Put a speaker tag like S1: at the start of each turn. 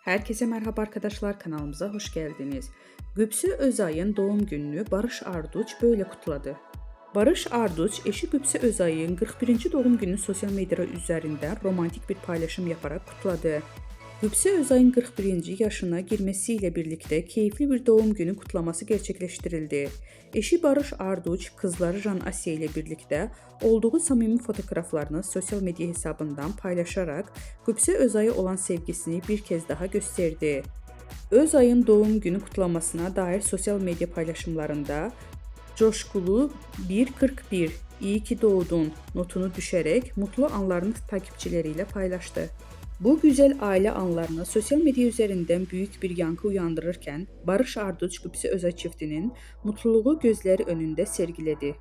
S1: Herkese merhaba arkadaşlar, kanalımıza hoş geldiniz. Gübsü Özay'ın doğum gününü Barış Arduç böyle kutladı. Barış Arduç eşi Gübsü Özay'ın 41. doğum gününü sosyal medya üzerinden romantik bir paylaşım yaparak kutladı. Gübsü Özay'ın 41. yaşına girmesiyle birlikte keyifli bir doğum günü kutlaması gerçekleştirildi. Eşi Barış Arduç, kızları Jan Asya ile birlikte olduğu samimi fotoğraflarını sosyal medya hesabından paylaşarak Gübsü Özay'a olan sevgisini bir kez daha gösterdi. Özay'ın doğum günü kutlamasına dair sosyal medya paylaşımlarında coşkulu 1.41 iyi ki doğdun notunu düşerek mutlu anlarını takipçileriyle paylaştı. Bu güzel aile anlarını sosyal medya üzerinden büyük bir yankı uyandırırken Barış Arduç Gübsü Özay çiftinin mutluluğu gözleri önünde sergiledi.